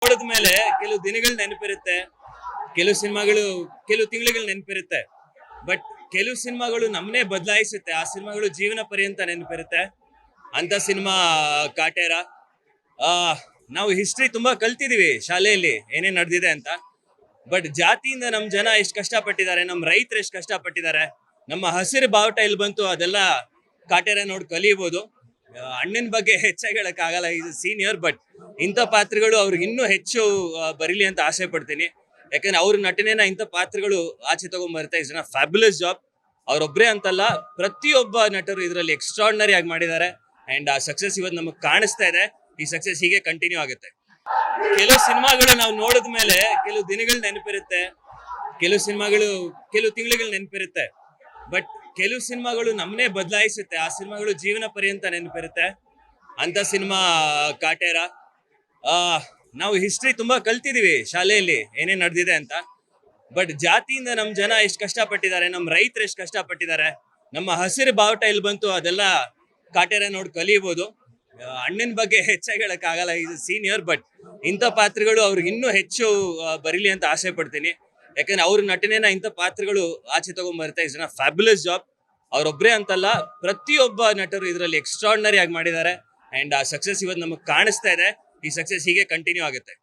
ನೋಡಿದ ಮೇಲೆ ಕೆಲವು ದಿನಗಳು ನೆನಪಿರುತ್ತೆ, ಕೆಲವು ಸಿನಿಮಾಗಳು ಕೆಲವು ತಿಂಗಳುಗಳು ನೆನಪಿರುತ್ತೆ. ಬಟ್ ಕೆಲವು ಸಿನಿಮಾಗಳು ನಮ್ಮನ್ನೇ ಬದಲಾಯಿಸುತ್ತೆ. ಆ ಸಿನಿಮಾಗಳು ಜೀವನ ಪರ್ಯಂತ ನೆನಪಿರುತ್ತೆ. ಅಂತ ಸಿನಿಮಾ ಕಾಟೇರ. ಆ ನಾವು ಹಿಸ್ಟ್ರಿ ತುಂಬಾ ಕಲ್ತಿದೀವಿ ಶಾಲೆಯಲ್ಲಿ ಏನೇನ್ ನಡೆದಿದೆ ಅಂತ. ಬಟ್ ಜಾತಿಯಿಂದ ನಮ್ ಜನ ಎಷ್ಟು ಕಷ್ಟಪಟ್ಟಿದ್ದಾರೆ, ನಮ್ ರೈತರು ಎಷ್ಟು ಕಷ್ಟಪಟ್ಟಿದ್ದಾರೆ, ನಮ್ಮ ಹಸಿರು ಬಾವುಟ ಇಲ್ಲಿ ಬಂತು, ಅದೆಲ್ಲ ಕಾಟೇರ ನೋಡಿ ಕಲಿಬಹುದು. ಅಣ್ಣನ ಬಗ್ಗೆ ಹೆಚ್ಚಾಗಿ ಹೇಳಕ್ ಆಗಲ್ಲ, ಇದು ಸೀನಿಯರ್. ಬಟ್ ಇಂಥ ಪಾತ್ರಗಳು ಅವ್ರಿಗೆ ಇನ್ನೂ ಹೆಚ್ಚು ಬರೀಲಿ ಅಂತ ಆಸೆ ಪಡ್ತೀನಿ. ಯಾಕಂದ್ರೆ ಅವ್ರ ನಟನೆನ ಇಂಥ ಪಾತ್ರಗಳು ಆಚೆ ತಗೊಂಡ್ಬರುತ್ತೆ. Is a fabulous job. ಅವ್ರೊಬ್ರೇ ಅಂತಲ್ಲ, ಪ್ರತಿಯೊಬ್ಬ ನಟರು ಇದರಲ್ಲಿ ಎಕ್ಸ್ಟ್ರಾರ್ಡಿನರಿ ಆಗಿ ಮಾಡಿದ್ದಾರೆ. ಅಂಡ್ ಆ ಸಕ್ಸಸ್ ಇವತ್ತು ನಮಗೆ ಕಾಣಿಸ್ತಾ ಇದೆ. ಈ ಸಕ್ಸಸ್ ಹೀಗೆ ಕಂಟಿನ್ಯೂ ಆಗುತ್ತೆ. ಕೆಲವು ಸಿನಿಮಾಗಳು ನಾವು ನೋಡಿದ ಮೇಲೆ ಕೆಲವು ದಿನಗಳು ನೆನಪಿರುತ್ತೆ, ಕೆಲವು ಸಿನಿಮಾಗಳು ಕೆಲವು ತಿಂಗಳುಗಳು ನೆನಪಿರುತ್ತೆ. ಬಟ್ ಕೆಲವು ಸಿನಿಮಾಗಳು ನಮ್ಮನ್ನೇ ಬದಲಾಯಿಸುತ್ತೆ. ಆ ಸಿನಿಮಾಗಳು ಜೀವನ ಪರ್ಯಂತ ನೆನಪಿರುತ್ತೆ. ಅಂತ ಸಿನಿಮಾ ಕಾಟೇರ. ಆ ನಾವು ಹಿಸ್ಟ್ರಿ ತುಂಬಾ ಕಲ್ತಿದೀವಿ ಶಾಲೆಯಲ್ಲಿ ಏನೇನ್ ನಡೆದಿದೆ ಅಂತ. ಬಟ್ ಜಾತಿಯಿಂದ ನಮ್ ಜನ ಎಷ್ಟು ಕಷ್ಟಪಟ್ಟಿದ್ದಾರೆ, ನಮ್ ರೈತರು ಎಷ್ಟು ಕಷ್ಟಪಟ್ಟಿದ್ದಾರೆ, ನಮ್ಮ ಹಸಿರು ಬಾವುಟ ಇಲ್ಲಿ ಬಂತು, ಅದೆಲ್ಲ ಕಾಟೇರ ನೋಡಿ ಕಲಿಬಹುದು. ಅಣ್ಣನ ಬಗ್ಗೆ ಹೆಚ್ಚಾಗಿ ಹೇಳಕ್ ಆಗಲ್ಲ, ಇದು ಸೀನಿಯರ್. ಬಟ್ ಇಂಥ ಪಾತ್ರಗಳು ಅವ್ರಿಗೆ ಇನ್ನೂ ಹೆಚ್ಚು ಬರೀಲಿ ಅಂತ ಆಸೆ ಪಡ್ತೀನಿ. ಯಾಕಂದ್ರೆ ಅವ್ರ ನಟನೆನ ಇಂಥ ಪಾತ್ರಗಳು ಆಚೆ ತಗೊಂಡ್ಬರುತ್ತೆ. Is a fabulous job. ಅವ್ರೊಬ್ರೇ ಅಂತಲ್ಲ, ಪ್ರತಿಯೊಬ್ಬ ನಟರು ಇದರಲ್ಲಿ ಎಕ್ಸ್ಟ್ರಾರ್ಡಿನರಿ ಆಗಿ ಮಾಡಿದ್ದಾರೆ. ಅಂಡ್ ಆ ಸಕ್ಸಸ್ ಇವತ್ತು ನಮಗೆ ಕಾಣಿಸ್ತಾ ಇದೆ. ಈ ಸಕ್ಸಸ್ ಹೀಗೆ ಕಂಟಿನ್ಯೂ ಆಗುತ್ತೆ.